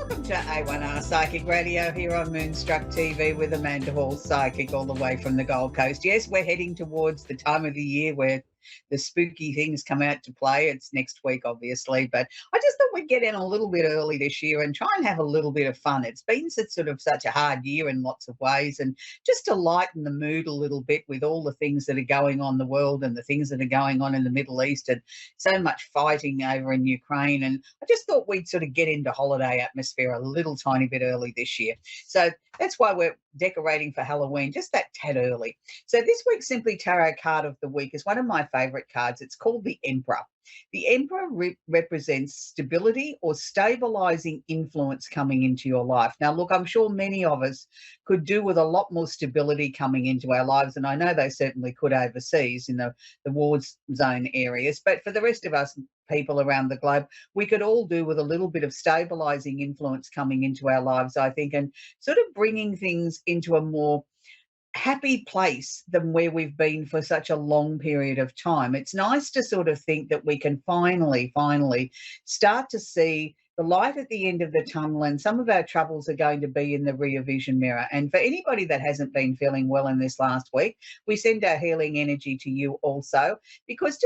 Welcome to A1R Psychic Radio here on Moonstruck TV with Amanda Hall, Psychic, all the way from the Gold Coast. Yes, we're heading towards the time of the year where the spooky things come out to play. It's next week, obviously, but I just thought we'd get in a little bit early this year and try and have a little bit of fun. It's been such a hard year in lots of ways, and just to lighten the mood a little bit with all the things that are going on in the world and the things that are going on in the Middle East and so much fighting over in Ukraine. And I just thought we'd sort of get into holiday atmosphere a little tiny bit early this year. So that's why we're decorating for Halloween just that tad early. So this week's Simply Tarot card of the week is one of my favorite cards. It's called the Emperor. The Emperor represents stability or stabilizing influence coming into your life. Now, look, I'm sure many of us could do with a lot more stability coming into our lives, and I know they certainly could overseas in the war zone areas. But for the rest of us people around the globe, we could all do with a little bit of stabilizing influence coming into our lives, I think, and sort of bringing things into a more happy place than where we've been for such a long period of time. It's nice to sort of think that we can finally start to see the light at the end of the tunnel, and some of our troubles are going to be in the rear vision mirror. And for anybody that hasn't been feeling well in this last week, we send our healing energy to you also, because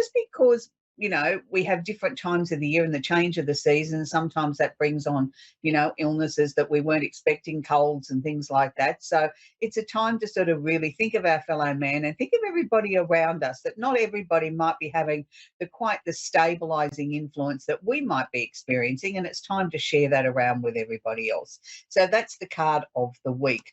we have different times of the year and the change of the season. Sometimes that brings on, illnesses that we weren't expecting, colds and things like that. So it's a time to sort of really think of our fellow man and think of everybody around us, that not everybody might be having quite the stabilizing influence that we might be experiencing. And it's time to share that around with everybody else. So that's the card of the week.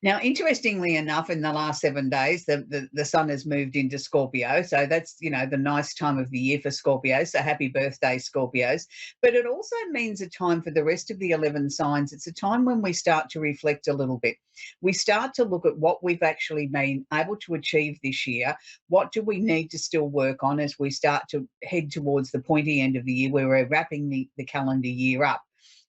Now, interestingly enough, in the last 7 days, the sun has moved into Scorpio. So that's, the nice time of the year for Scorpios. So happy birthday, Scorpios. But it also means a time for the rest of the 11 signs. It's a time when we start to reflect a little bit. We start to look at what we've actually been able to achieve this year. What do we need to still work on as we start to head towards the pointy end of the year where we're wrapping the calendar year up?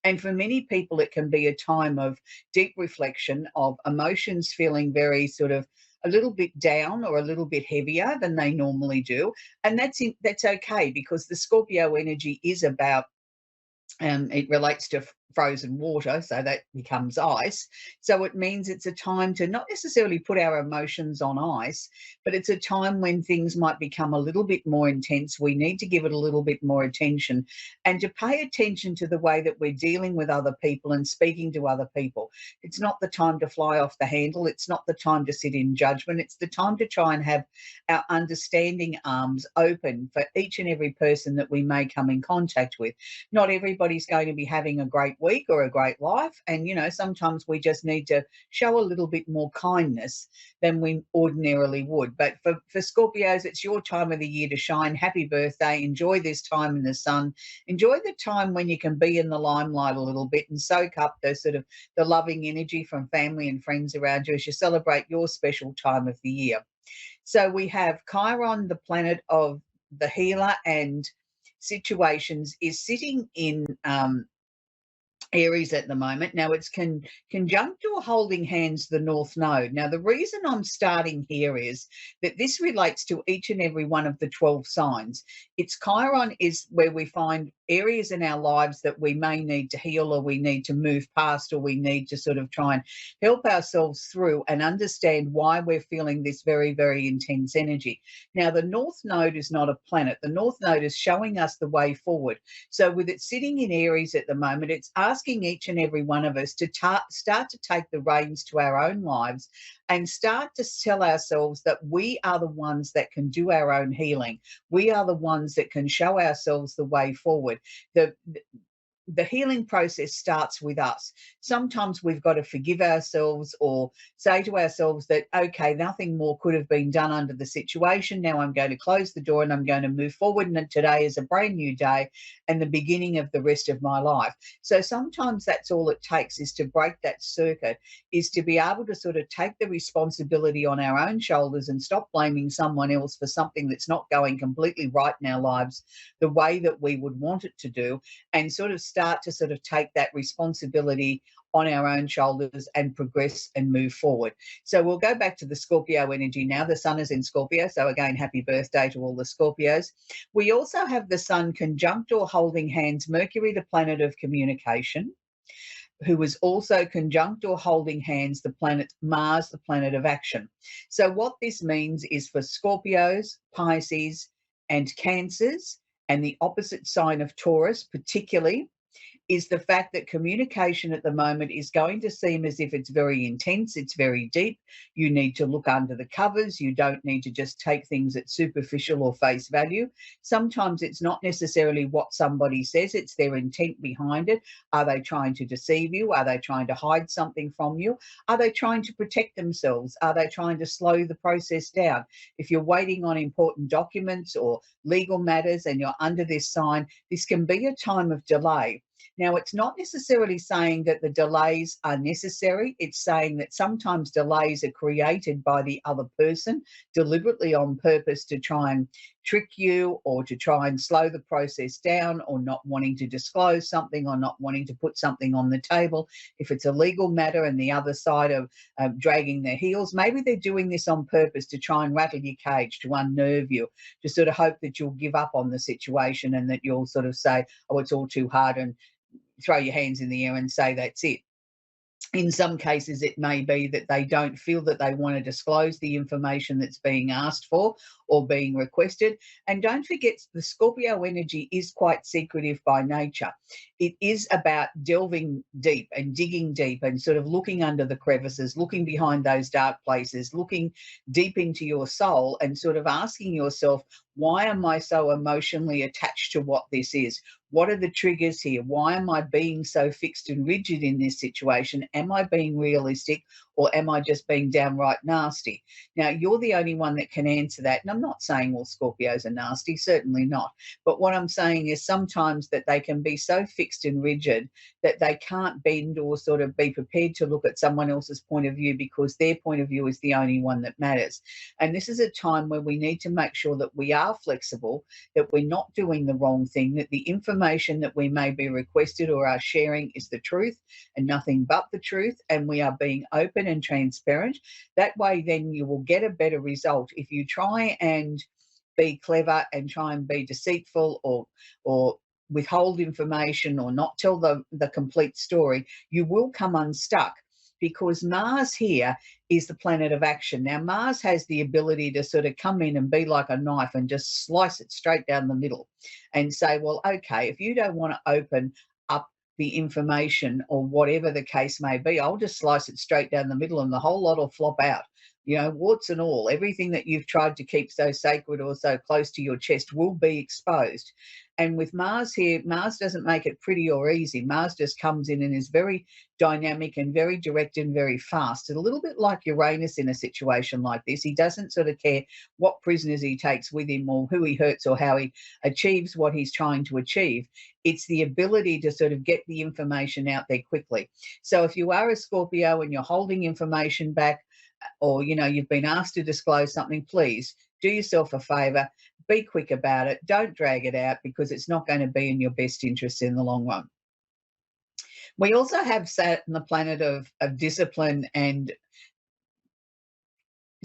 And for many people, it can be a time of deep reflection, of emotions feeling very sort of a little bit down or a little bit heavier than they normally do. And that's okay, because the Scorpio energy is about, it relates to frozen water, so that becomes ice. So it means it's a time to not necessarily put our emotions on ice, but it's a time when things might become a little bit more intense. We need to give it a little bit more attention, and to pay attention to the way that we're dealing with other people and speaking to other people. It's not the time to fly off the handle. It's not the time to sit in judgment. It's the time to try and have our understanding arms open for each and every person that we may come in contact with. Not everybody's going to be having a great week or a great life, and sometimes we just need to show a little bit more kindness than we ordinarily would. But for Scorpios, it's your time of the year to shine. Happy birthday. Enjoy this time in the sun. Enjoy the time when you can be in the limelight a little bit and soak up the loving energy from family and friends around you as you celebrate your special time of the year. So we have Chiron, the planet of the healer and situations, is sitting in Aries at the moment. Now it's conjunct or holding hands the North Node. Now the reason I'm starting here is that this relates to each and every one of the 12 signs. It's Chiron is where we find areas in our lives that we may need to heal, or we need to move past, or we need to sort of try and help ourselves through and understand why we're feeling this very, very intense energy. Now the North Node is not a planet. The North Node is showing us the way forward. So with it sitting in Aries at the moment, it's asking each and every one of us to start to take the reins to our own lives and start to tell ourselves that we are the ones that can do our own healing. We are the ones that can show ourselves the way forward. The healing process starts with us. Sometimes we've got to forgive ourselves or say to ourselves that, okay, nothing more could have been done under the situation. Now I'm going to close the door and I'm going to move forward. And today is a brand new day and the beginning of the rest of my life. So sometimes that's all it takes, is to break that circuit, is to be able to sort of take the responsibility on our own shoulders and stop blaming someone else for something that's not going completely right in our lives the way that we would want it to do, and sort of start to take that responsibility on our own shoulders and progress and move forward. So we'll go back to the Scorpio energy now. The sun is in Scorpio. So again, happy birthday to all the Scorpios. We also have the sun conjunct or holding hands Mercury, the planet of communication, who is also conjunct or holding hands the planet Mars, the planet of action. So what this means is for Scorpios, Pisces, and Cancers, and the opposite sign of Taurus particularly, is the fact that communication at the moment is going to seem as if it's very intense, it's very deep. You need to look under the covers. You don't need to just take things at superficial or face value. Sometimes it's not necessarily what somebody says, it's their intent behind it. Are they trying to deceive you? Are they trying to hide something from you? Are they trying to protect themselves? Are they trying to slow the process down? If you're waiting on important documents or legal matters and you're under this sign, this can be a time of delay. Now, it's not necessarily saying that the delays are necessary. It's saying that sometimes delays are created by the other person deliberately on purpose to try and trick you or to try and slow the process down, or not wanting to disclose something or not wanting to put something on the table. If it's a legal matter and the other side of dragging their heels, maybe they're doing this on purpose to try and rattle your cage, to unnerve you, to sort of hope that you'll give up on the situation and that you'll sort of say, oh, it's all too hard, and throw your hands in the air and say that's it. In some cases, it may be that they don't feel that they want to disclose the information that's being asked for or being requested. And don't forget, the Scorpio energy is quite secretive by nature. It is about delving deep and digging deep and sort of looking under the crevices, looking behind those dark places, looking deep into your soul and sort of asking yourself, why am I so emotionally attached to what this is? What are the triggers here? Why am I being so fixed and rigid in this situation? Am I being realistic, or am I just being downright nasty? Now, you're the only one that can answer that. And I'm not saying all Scorpios are nasty, certainly not. But what I'm saying is sometimes that they can be so fixed and rigid that they can't bend or sort of be prepared to look at someone else's point of view, because their point of view is the only one that matters. And this is a time where we need to make sure that we are flexible, that we're not doing the wrong thing, that the information that we may be requested or are sharing is the truth and nothing but the truth, and we are being open and transparent. That way, then you will get a better result. If you try and be clever and try and be deceitful or withhold information or not tell the complete story, you will come unstuck, because Mars here is the planet of action. Now, Mars has the ability to sort of come in and be like a knife and just slice it straight down the middle and say, well, okay, if you don't want to open up the information or whatever the case may be, I'll just slice it straight down the middle and the whole lot will flop out. You know, warts and all, everything that you've tried to keep so sacred or so close to your chest will be exposed. And with Mars here, Mars doesn't make it pretty or easy. Mars just comes in and is very dynamic and very direct and very fast. It's a little bit like Uranus in a situation like this. He doesn't sort of care what prisoners he takes with him or who he hurts or how he achieves what he's trying to achieve. It's the ability to sort of get the information out there quickly. So if you are a Scorpio and you're holding information back, or, you know, you've been asked to disclose something, please do yourself a favor, be quick about it, don't drag it out, because it's not going to be in your best interest in the long run. We also have Saturn, the planet of discipline and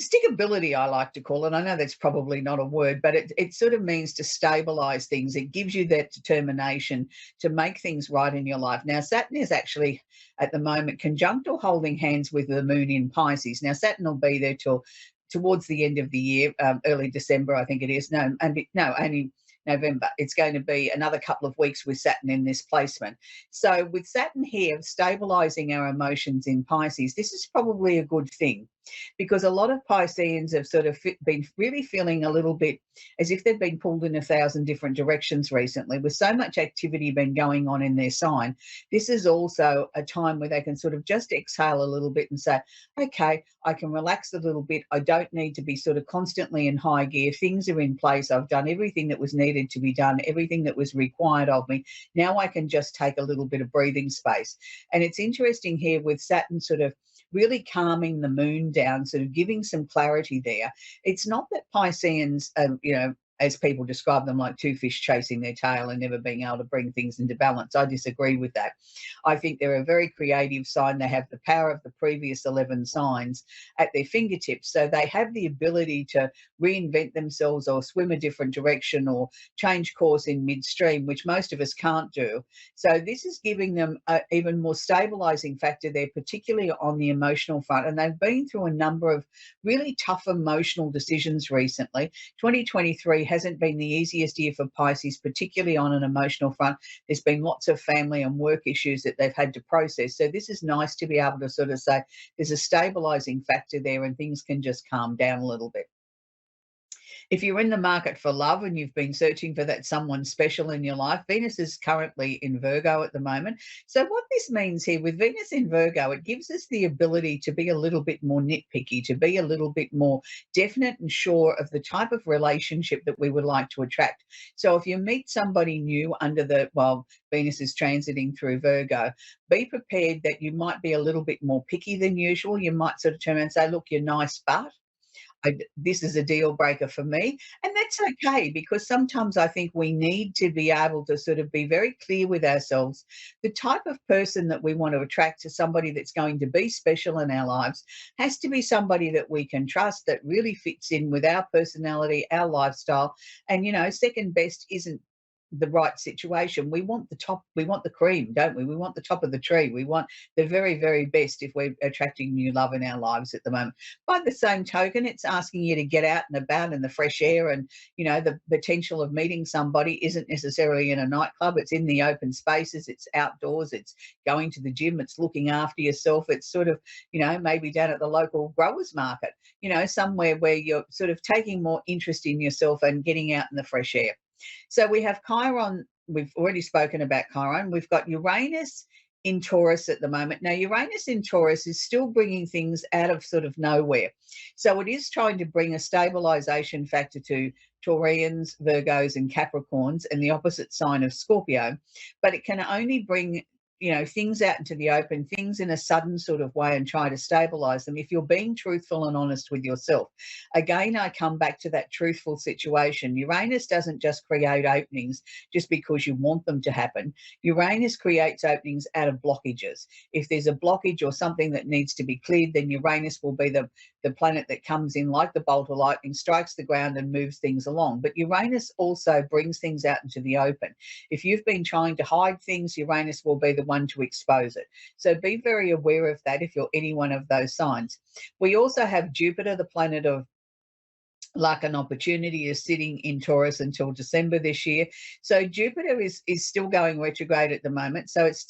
stickability, I like to call it. I know that's probably not a word, but it sort of means to stabilize things. It gives you that determination to make things right in your life. Now, Saturn is actually at the moment conjunct or holding hands with the moon in Pisces. Now, Saturn will be there till towards the end of the year, early December, I think it is. No, only November. It's going to be another couple of weeks with Saturn in this placement. So with Saturn here stabilizing our emotions in Pisces, this is probably a good thing, because a lot of Pisceans have sort of been really feeling a little bit as if they've been pulled in 1,000 different directions recently. With so much activity been going on in their sign, this is also a time where they can sort of just exhale a little bit and say, okay, I can relax a little bit. I don't need to be sort of constantly in high gear. Things are in place. I've done everything that was needed to be done, everything that was required of me. Now I can just take a little bit of breathing space. And it's interesting here with Saturn sort of really calming the moon down, sort of giving some clarity there. It's not that Pisceans are as people describe them, like two fish chasing their tail and never being able to bring things into balance. I disagree with that. I think they're a very creative sign. They have the power of the previous 11 signs at their fingertips. So they have the ability to reinvent themselves or swim a different direction or change course in midstream, which most of us can't do. So this is giving them an even more stabilizing factor there, particularly on the emotional front. And they've been through a number of really tough emotional decisions recently. 2023 hasn't been the easiest year for Pisces, particularly on an emotional front. There's been lots of family and work issues that they've had to process. So this is nice to be able to sort of say there's a stabilizing factor there and things can just calm down a little bit. If you're in the market for love and you've been searching for that someone special in your life, Venus is currently in Virgo at the moment. So what this means here with Venus in Virgo, it gives us the ability to be a little bit more nitpicky, to be a little bit more definite and sure of the type of relationship that we would like to attract. So if you meet somebody new under the, well, Venus is transiting through Virgo, be prepared that you might be a little bit more picky than usual. You might sort of turn around and say, look, you're nice, but this is a deal breaker for me. And that's okay, because sometimes I think we need to be able to sort of be very clear with ourselves. The type of person that we want to attract to somebody that's going to be special in our lives has to be somebody that we can trust, that really fits in with our personality, our lifestyle. And, second best isn't the right situation. We want the top, we want the cream, don't we? We want the top of the tree. We want the very, very best if we're attracting new love in our lives at the moment. By the same token, it's asking you to get out and about in the fresh air, and the potential of meeting somebody isn't necessarily in a nightclub. It's in the open spaces, it's outdoors, it's going to the gym, it's looking after yourself. It's sort of, maybe down at the local growers market, somewhere where you're sort of taking more interest in yourself and getting out in the fresh air. So we have Chiron. We've already spoken about Chiron. We've got Uranus in Taurus at the moment. Now, Uranus in Taurus is still bringing things out of sort of nowhere. So it is trying to bring a stabilization factor to Taurians, Virgos, and Capricorns, and the opposite sign of Scorpio. But it can only bring things out into the open, things in a sudden sort of way, and try to stabilize them if you're being truthful and honest with yourself. Again, I come back to that truthful situation. Uranus doesn't just create openings just because you want them to happen. Uranus creates openings out of blockages. If there's a blockage or something that needs to be cleared, then Uranus will be the planet that comes in like the bolt of lightning, strikes the ground and moves things along. But Uranus also brings things out into the open. If you've been trying to hide things, Uranus will be the one to expose it. So be very aware of that if you're any one of those signs. We also have Jupiter, the planet of luck and opportunity, is sitting in Taurus until December this year. So Jupiter is still going retrograde at the moment. So it's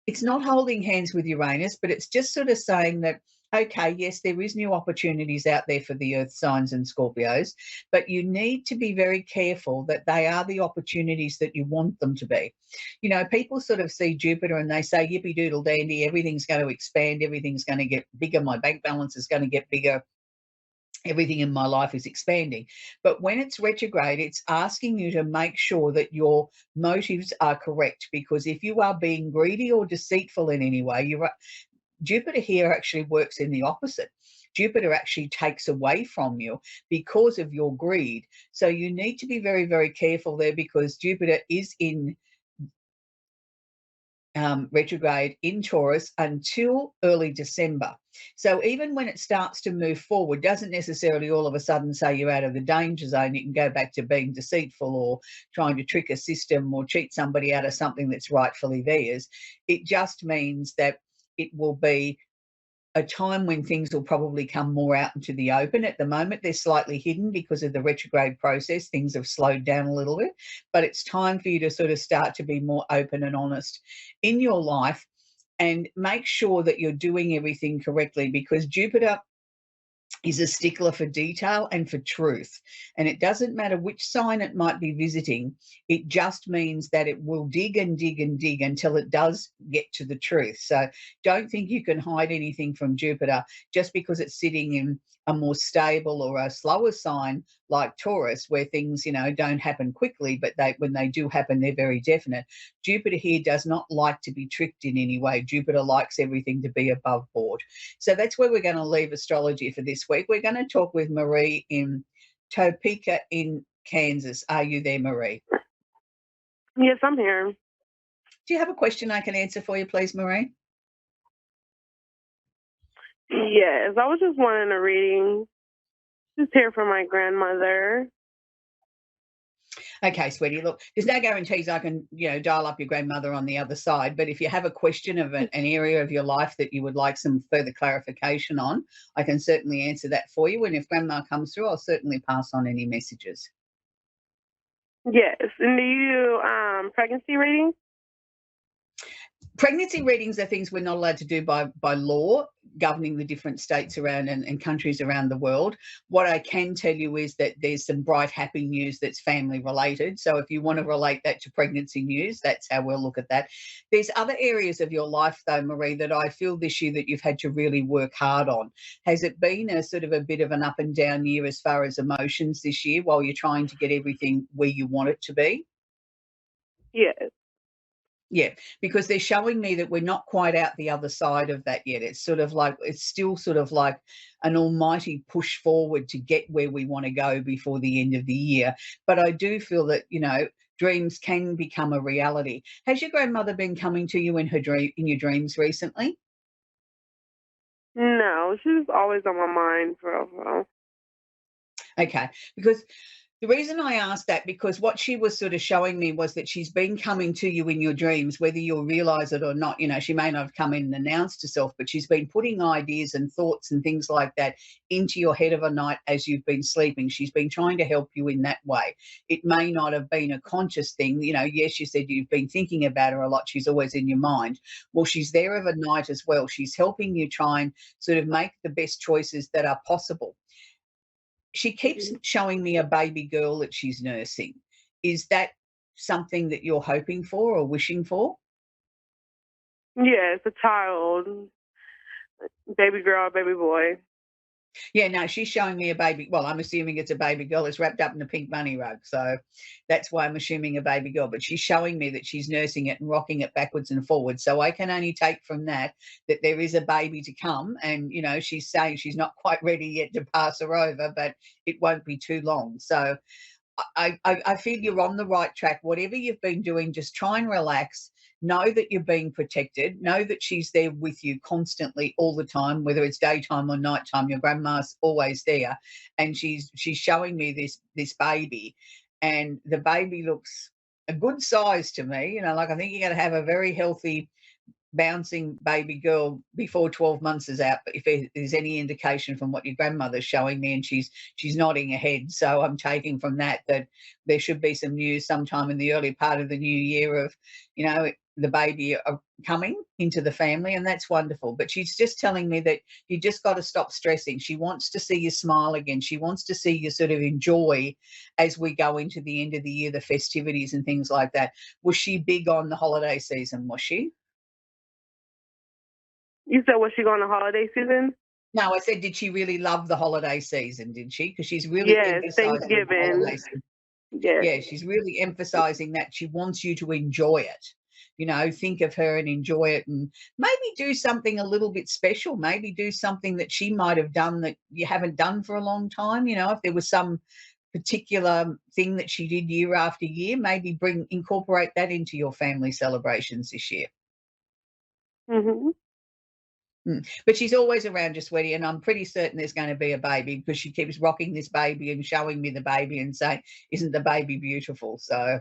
it's not holding hands with Uranus, but it's just sort of saying that, okay, yes, there is new opportunities out there for the earth signs and Scorpios, but you need to be very careful that they are the opportunities that you want them to be. People sort of see Jupiter and they say, yippee doodle dandy, everything's going to expand, everything's going to get bigger, my bank balance is going to get bigger, everything in my life is expanding. But when it's retrograde, it's asking you to make sure that your motives are correct, because if you are being greedy or deceitful in any way, Jupiter here actually works in the opposite. Jupiter actually takes away from you because of your greed. So you need to be very, very careful there, because Jupiter is in retrograde in Taurus until early December. So even when it starts to move forward, doesn't necessarily all of a sudden say you're out of the danger zone. You can go back to being deceitful or trying to trick a system or cheat somebody out of something that's rightfully theirs. It just means that it will be a time when things will probably come more out into the open. At the moment, they're slightly hidden because of the retrograde process. Things have slowed down a little bit, but it's time for you to sort of start to be more open and honest in your life, and make sure that you're doing everything correctly, because Jupiter is a stickler for detail and for truth. And it doesn't matter which sign it might be visiting. It just means that it will dig and dig and dig until it does get to the truth. So don't think you can hide anything from Jupiter just because it's sitting in a more stable or a slower sign like Taurus, where things, don't happen quickly, but when they do happen, they're very definite. Jupiter here does not like to be tricked in any way. Jupiter likes everything to be above board. So that's where we're going to leave astrology for this week. We're going to talk with Marie in Topeka in Kansas. Are you there, Marie? Yes, I'm here. Do you have a question I can answer for you, please, Marie? Yes, I was just wanting a reading. Just here for my grandmother. Okay, sweetie, look, there's no guarantees I can, dial up your grandmother on the other side, but if you have a question of an area of your life that you would like some further clarification on, I can certainly answer that for you. And if grandma comes through, I'll certainly pass on any messages. Yes, and do you do pregnancy readings? Pregnancy readings are things we're not allowed to do by law governing the different states around and countries around the world. What I can tell you is that there's some bright, happy news that's family related. So if you want to relate that to pregnancy news, that's how we'll look at that. There's other areas of your life, though, Marie, that I feel this year that you've had to really work hard on. Has it been a sort of a bit of an up and down year as far as emotions this year while you're trying to get everything where you want it to be? Yes. Yeah, because they're showing me that we're not quite out the other side of that yet. It's still sort of like an almighty push forward to get where we want to go before the end of the year. But I do feel that, dreams can become a reality. Has your grandmother been coming to you in your dreams recently? No, she's always on my mind for a while. Okay, because the reason I asked that, because what she was sort of showing me was that she's been coming to you in your dreams, whether you'll realize it or not. She may not have come in and announced herself, but she's been putting ideas and thoughts and things like that into your head of a night as you've been sleeping. She's been trying to help you in that way. It may not have been a conscious thing. Yes, you said you've been thinking about her a lot. She's always in your mind. Well, she's there of a night as well. She's helping you try and sort of make the best choices that are possible. She keeps showing me a baby girl that she's nursing. Is that something that you're hoping for or wishing for? Yeah, it's a child, baby girl, baby boy. Yeah, no, she's showing me a baby. Well, I'm assuming it's a baby girl. It's wrapped up in a pink bunny rug. So that's why I'm assuming a baby girl. But she's showing me that she's nursing it and rocking it backwards and forwards. So I can only take from that there is a baby to come. And, she's saying she's not quite ready yet to pass her over, but it won't be too long. So I feel you're on the right track. Whatever you've been doing, just try and relax. Know that you're being protected. Know that she's there with you constantly all the time, whether it's daytime or nighttime. Your grandma's always there, and she's showing me this baby, and the baby looks a good size to me. Like I think you're going to have a very healthy bouncing baby girl before 12 months is out. But if there's any indication from what your grandmother's showing me, and she's nodding her head, so I'm taking from that there should be some news sometime in the early part of the new year of the baby coming into the family, and that's wonderful. But she's just telling me that you just got to stop stressing. She wants to see you smile again. She wants to see you sort of enjoy as we go into the end of the year, the festivities and things like that. Was she big on the holiday season, was she? You said, was she going on holiday season? No, I said, did she really love the holiday season, did she? Because she's really Yes, emphasizing the Thanksgiving. holiday season. Yes. Yeah, she's really emphasizing that she wants you to enjoy it. Think of her and enjoy it, and maybe do something a little bit special. Maybe do something that she might have done that you haven't done for a long time. If there was some particular thing that she did year after year, maybe incorporate that into your family celebrations this year. Mm-hmm. But she's always around you, sweetie, and I'm pretty certain there's going to be a baby, because she keeps rocking this baby and showing me the baby and saying, isn't the baby beautiful? So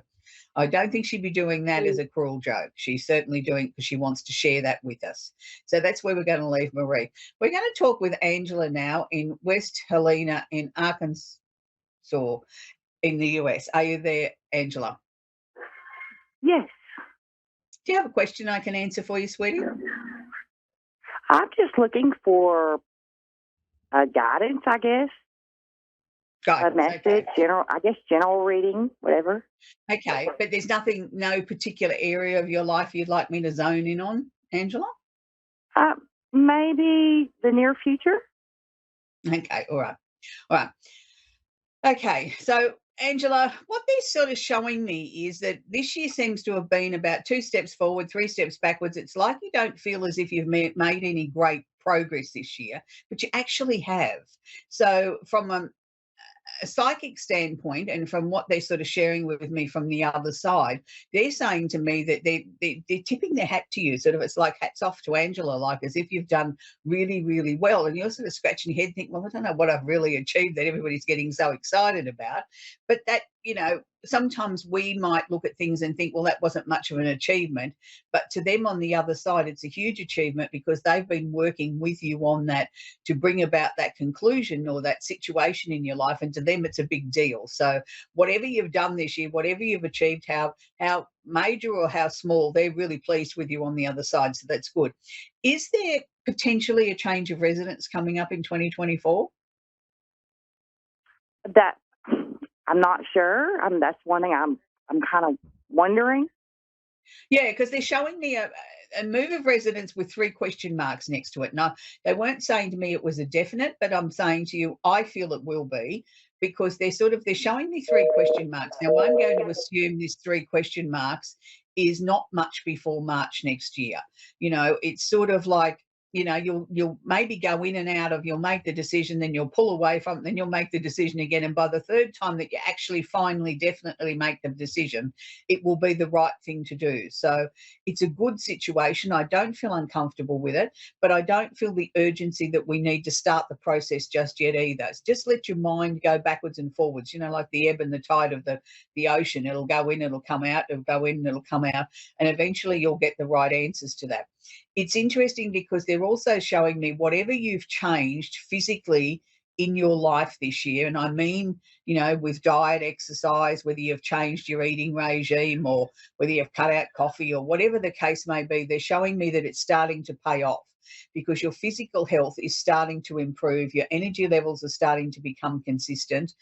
I don't think she'd be doing that as a cruel joke. She's certainly doing it because she wants to share that with us. So that's where we're going to leave Marie. We're going to talk with Angela now in West Helena in Arkansas in the US. Are you there, Angela? Yes. Do you have a question I can answer for you, sweetie? I'm just looking for guidance, I guess. Guidance, a message, okay. General reading, whatever. Okay, but there's no particular area of your life you'd like me to zone in on, Angela? Maybe the near future. Okay, all right. Okay, so Angela, what they're sort of showing me is that this year seems to have been about 2 steps forward, 3 steps backwards. It's like you don't feel as if you've made any great progress this year, but you actually have. So from a psychic standpoint, and from what they're sort of sharing with me from the other side, they're saying to me that they're tipping their hat to you. Sort of, it's like hats off to Angela, like as if you've done really, really well. And you're sort of scratching your head, think, well, I don't know what I've really achieved that everybody's getting so excited about. But that, sometimes we might look at things and think, well, that wasn't much of an achievement. But to them on the other side, it's a huge achievement because they've been working with you on that to bring about that conclusion or that situation in your life. And to them, it's a big deal. So whatever you've done this year, whatever you've achieved, how major or how small, they're really pleased with you on the other side. So that's good. Is there potentially a change of residence coming up in 2024? That I'm not sure. That's one thing I'm kind of wondering. Yeah, because they're showing me a move of residence with 3 question marks next to it. Now, they weren't saying to me it was a definite, but I'm saying to you, I feel it will be, because they're showing me 3 question marks. Now, I'm going to assume this 3 question marks is not much before March next year. It's sort of like, you'll maybe go in and out of, you'll make the decision, then you'll pull away from it, then you'll make the decision again. And by the 3rd time that you actually finally definitely make the decision, it will be the right thing to do. So it's a good situation. I don't feel uncomfortable with it, but I don't feel the urgency that we need to start the process just yet either. Just let your mind go backwards and forwards, like the ebb and the tide of the ocean. It'll go in, it'll come out, it'll go in, it'll come out, and eventually you'll get the right answers to that. It's interesting because they're also showing me whatever you've changed physically in your life this year, and I mean, with diet, exercise, whether you've changed your eating regime or whether you've cut out coffee or whatever the case may be, they're showing me that it's starting to pay off because your physical health is starting to improve, your energy levels are starting to become consistent,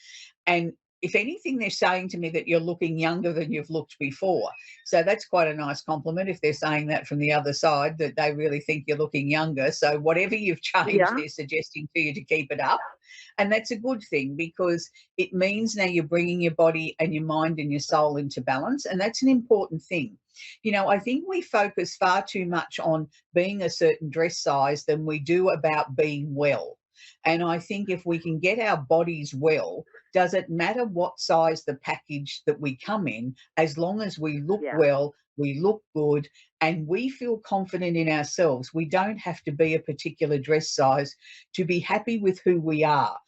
and if anything, they're saying to me that you're looking younger than you've looked before. So that's quite a nice compliment if they're saying that from the other side, that they really think you're looking younger. So whatever you've changed, they're suggesting to you to keep it up. And that's a good thing because it means now you're bringing your body and your mind and your soul into balance. And that's an important thing. I think we focus far too much on being a certain dress size than we do about being well. And I think if we can get our bodies well, does it matter what size the package that we come in, as long as we look well, we look good, and we feel confident in ourselves? We don't have to be a particular dress size to be happy with who we are.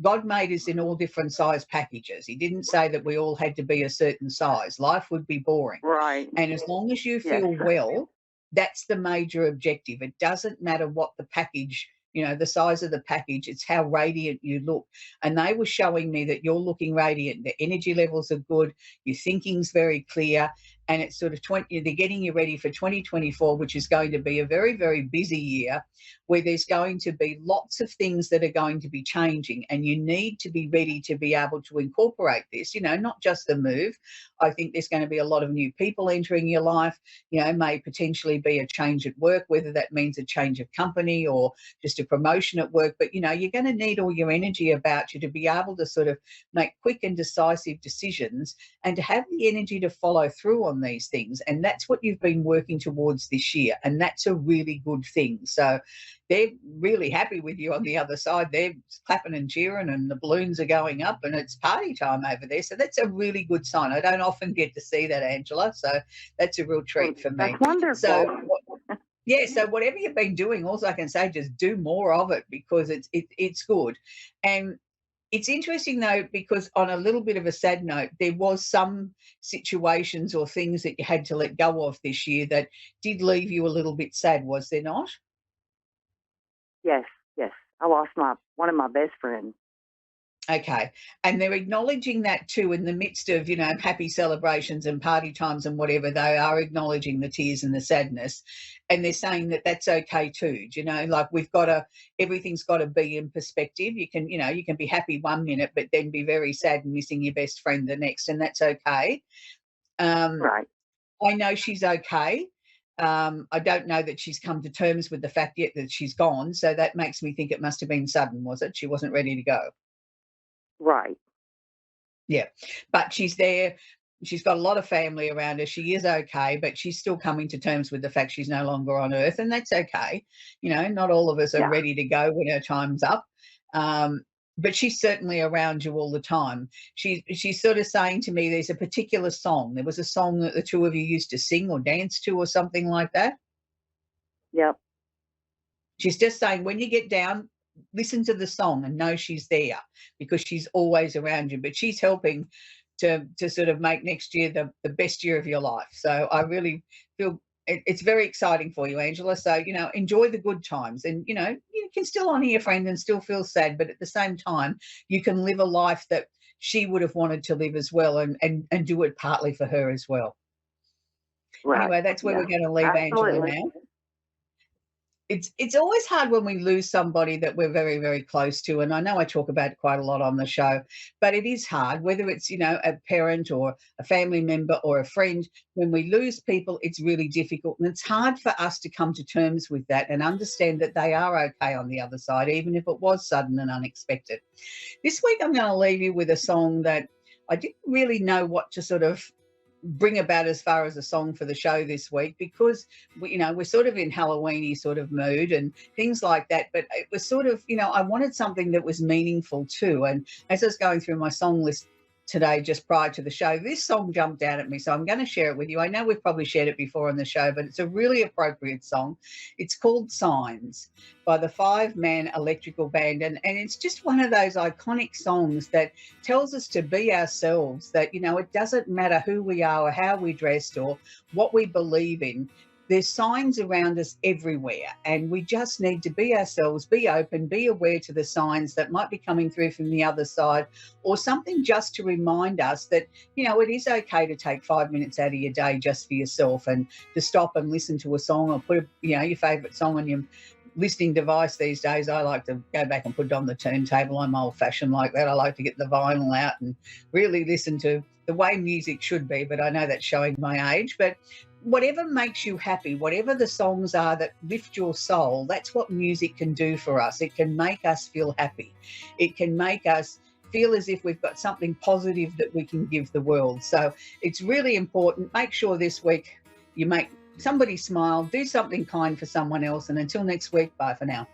God made us in all different size packages. He didn't say that we all had to be a certain size. Life would be boring. Right. And as long as you feel well, that's the major objective. It doesn't matter what the package, the size of the package, it's how radiant you look. And they were showing me that you're looking radiant. The energy levels are good. Your thinking's very clear. And it's sort of they're getting you ready for 2024, which is going to be a very, very busy year where there's going to be lots of things that are going to be changing. And you need to be ready to be able to incorporate this, not just the move. I think there's going to be a lot of new people entering your life, may potentially be a change at work, whether that means a change of company or just a promotion at work. But, you're going to need all your energy about you to be able to sort of make quick and decisive decisions and to have the energy to follow through on these things. And that's what you've been working towards this year. And that's a really good thing. So they're really happy with you on the other side. They're clapping and cheering and the balloons are going up and it's party time over there. So that's a really good sign. I don't often get to see that, Angela. So that's a real treat for me. That's wonderful. So whatever you've been doing, also I can say just do more of it because it's good. And it's interesting, though, because on a little bit of a sad note, there was some situations or things that you had to let go of this year that did leave you a little bit sad, was there not? Yes. I lost one of my best friends. Okay. And they're acknowledging that too in the midst of, happy celebrations and party times and whatever. They are acknowledging the tears and the sadness. And they're saying that that's okay too. Like everything's got to be in perspective. You can be happy one minute, but then be very sad and missing your best friend the next. And that's okay. Right. I know she's okay. I don't know that she's come to terms with the fact yet that she's gone. So that makes me think it must have been sudden, was it? She wasn't ready to go. Right. Yeah, but she's there. She's got a lot of family around her. She is okay, but she's still coming to terms with the fact she's no longer on earth, and that's okay. Not all of us are ready to go when our time's up. but she's certainly around you all the time. She's sort of saying to me, there's a particular song. There was a song that the two of you used to sing or dance to or something like that. Yep. She's just saying, when you get down, listen to the song and know she's there, because she's always around you. But she's helping to sort of make next year the best year of your life. So I really feel it's very exciting for you, Angela. So, enjoy the good times, and, you can still honour your friend and still feel sad, but at the same time, you can live a life that she would have wanted to live as well, and do it partly for her as well. Right. Anyway, that's where Yeah. we're going to leave Angela Absolutely. now. It's always hard when we lose somebody that we're very, very close to, and I know I talk about it quite a lot on the show, but it is hard, whether it's, a parent or a family member or a friend. When we lose people, it's really difficult, and it's hard for us to come to terms with that and understand that they are okay on the other side, even if it was sudden and unexpected. This week, I'm going to leave you with a song that I didn't really know what to sort of bring about as far as a song for the show this week, because we're sort of in Halloweeny sort of mood and things like that, but it was sort of, I wanted something that was meaningful too. And as I was going through my song list today just prior to the show, this song jumped out at me, so I'm going to share it with you. I know we've probably shared it before on the show, but it's a really appropriate song. It's called Signs by the Five Man Electrical Band, and it's just one of those iconic songs that tells us to be ourselves, that it doesn't matter who we are or how we dressed or what we believe in. There's signs around us everywhere, and we just need to be ourselves, be open, be aware to the signs that might be coming through from the other side, or something just to remind us that, it is okay to take 5 minutes out of your day just for yourself, and to stop and listen to a song, or put, your favourite song on your listening device these days. I like to go back and put it on the turntable. I'm old-fashioned like that. I like to get the vinyl out and really listen to the way music should be, but I know that's showing my age. But whatever makes you happy, whatever the songs are that lift your soul, that's what music can do for us. It can make us feel happy. It can make us feel as if we've got something positive that we can give the world. So it's really important. Make sure this week you make somebody smile, do something kind for someone else. And until next week, bye for now.